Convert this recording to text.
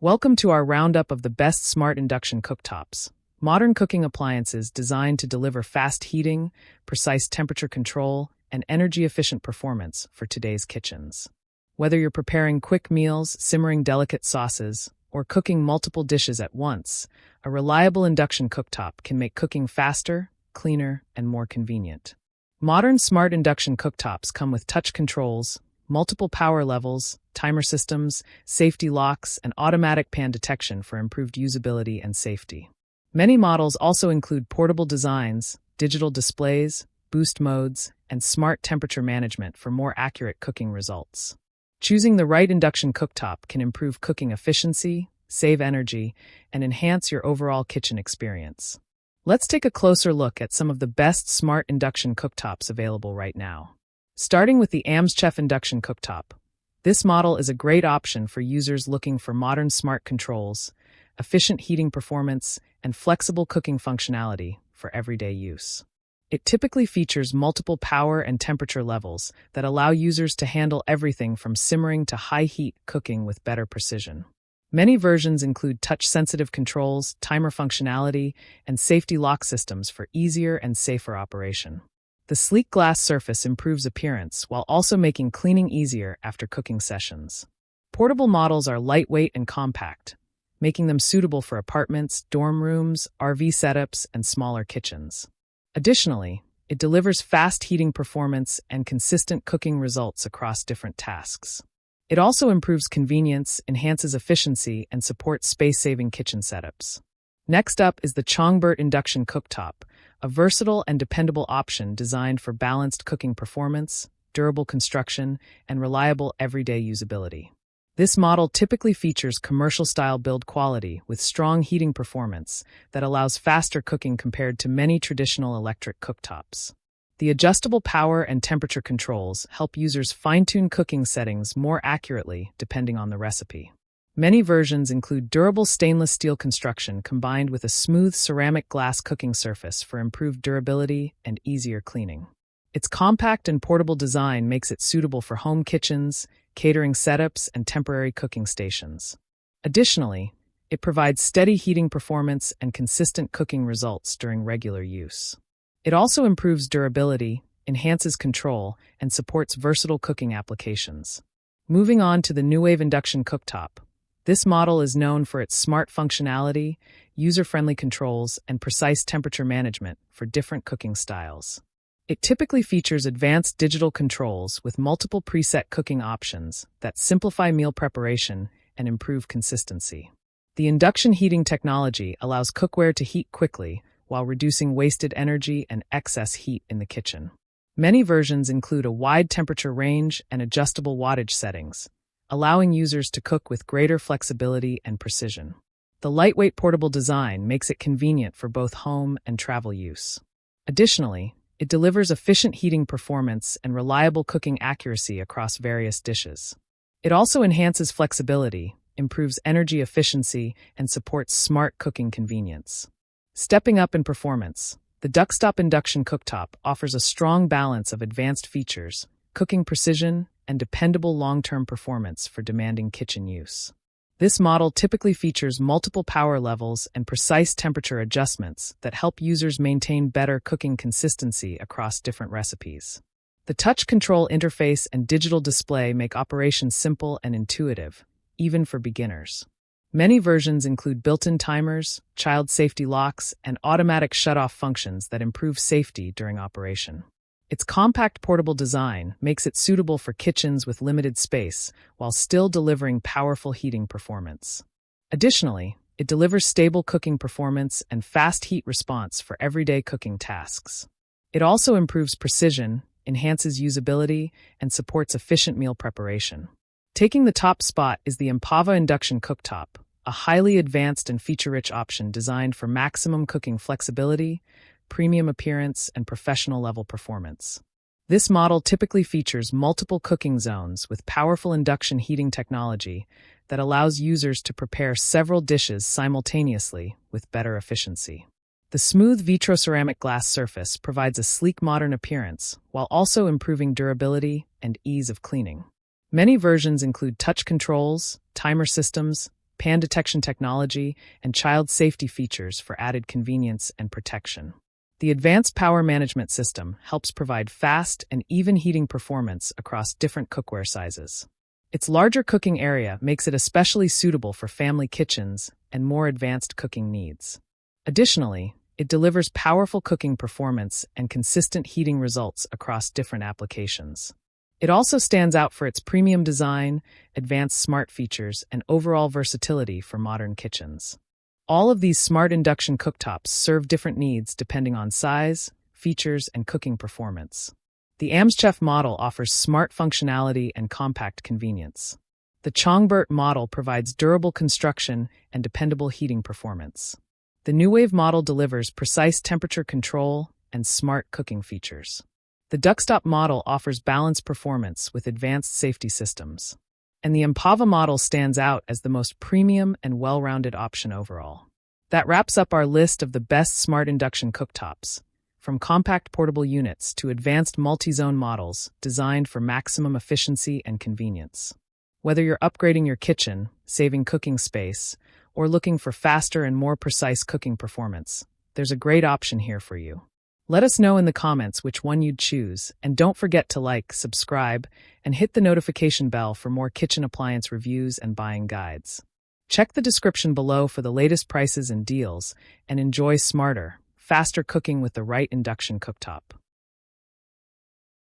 Welcome to our roundup of the best smart induction cooktops. Modern cooking appliances designed to deliver fast heating, precise temperature control, and energy-efficient performance for today's kitchens. Whether you're preparing quick meals, simmering delicate sauces, or cooking multiple dishes at once, a reliable induction cooktop can make cooking faster, cleaner, and more convenient. Modern smart induction cooktops come with touch controls, multiple power levels, timer systems, safety locks, and automatic pan detection for improved usability and safety. Many models also include portable designs, digital displays, boost modes, and smart temperature management for more accurate cooking results. Choosing the right induction cooktop can improve cooking efficiency, save energy, and enhance your overall kitchen experience. Let's take a closer look at some of the best smart induction cooktops available right now. Starting with the Chef Induction Cooktop. This model is a great option for users looking for modern smart controls, efficient heating performance, and flexible cooking functionality for everyday use. It typically features multiple power and temperature levels that allow users to handle everything from simmering to high-heat cooking with better precision. Many versions include touch-sensitive controls, timer functionality, and safety lock systems for easier and safer operation. The sleek glass surface improves appearance while also making cleaning easier after cooking sessions. Portable models are lightweight and compact, making them suitable for apartments, dorm rooms, RV setups, and smaller kitchens. Additionally, it delivers fast heating performance and consistent cooking results across different tasks. It also improves convenience, enhances efficiency, and supports space-saving kitchen setups. Next up is the Chongburt Induction Cooktop, a versatile and dependable option designed for balanced cooking performance, durable construction, and reliable everyday usability. This model typically features commercial-style build quality with strong heating performance that allows faster cooking compared to many traditional electric cooktops. The adjustable power and temperature controls help users fine-tune cooking settings more accurately depending on the recipe. Many versions include durable stainless steel construction combined with a smooth ceramic glass cooking surface for improved durability and easier cleaning. Its compact and portable design makes it suitable for home kitchens, catering setups, and temporary cooking stations. Additionally, it provides steady heating performance and consistent cooking results during regular use. It also improves durability, enhances control, and supports versatile cooking applications. Moving on to the NewWave Induction Cooktop. This model is known for its smart functionality, user-friendly controls, and precise temperature management for different cooking styles. It typically features advanced digital controls with multiple preset cooking options that simplify meal preparation and improve consistency. The induction heating technology allows cookware to heat quickly while reducing wasted energy and excess heat in the kitchen. Many versions include a wide temperature range and adjustable wattage settings, allowing users to cook with greater flexibility and precision. The lightweight portable design makes it convenient for both home and travel use. Additionally, it delivers efficient heating performance and reliable cooking accuracy across various dishes. It also enhances flexibility, improves energy efficiency, and supports smart cooking convenience. Stepping up in performance, the Duckstop Induction Cooktop offers a strong balance of advanced features, cooking precision, and dependable long-term performance for demanding kitchen use. This model typically features multiple power levels and precise temperature adjustments that help users maintain better cooking consistency across different recipes. The touch control interface and digital display make operation simple and intuitive, even for beginners. Many versions include built-in timers, child safety locks, and automatic shut-off functions that improve safety during operation. Its compact portable design makes it suitable for kitchens with limited space while still delivering powerful heating performance. Additionally, it delivers stable cooking performance and fast heat response for everyday cooking tasks. It also improves precision, enhances usability, and supports efficient meal preparation. Taking the top spot is the Impava Induction Cooktop, a highly advanced and feature-rich option designed for maximum cooking flexibility, premium appearance, and professional-level performance. This model typically features multiple cooking zones with powerful induction heating technology that allows users to prepare several dishes simultaneously with better efficiency. The smooth vitroceramic glass surface provides a sleek modern appearance while also improving durability and ease of cleaning. Many versions include touch controls, timer systems, pan detection technology, and child safety features for added convenience and protection. The advanced power management system helps provide fast and even heating performance across different cookware sizes. Its larger cooking area makes it especially suitable for family kitchens and more advanced cooking needs. Additionally, it delivers powerful cooking performance and consistent heating results across different applications. It also stands out for its premium design, advanced smart features, and overall versatility for modern kitchens. All of these smart induction cooktops serve different needs depending on size, features, and cooking performance. The Amschef model offers smart functionality and compact convenience. The Chongburt model provides durable construction and dependable heating performance. The NewWave model delivers precise temperature control and smart cooking features. The Duckstop model offers balanced performance with advanced safety systems. And the Empava model stands out as the most premium and well-rounded option overall. That wraps up our list of the best smart induction cooktops, from compact portable units to advanced multi-zone models designed for maximum efficiency and convenience. Whether you're upgrading your kitchen, saving cooking space, or looking for faster and more precise cooking performance, there's a great option here for you. Let us know in the comments which one you'd choose, and don't forget to like, subscribe, and hit the notification bell for more kitchen appliance reviews and buying guides. Check the description below for the latest prices and deals, and enjoy smarter, faster cooking with the right induction cooktop.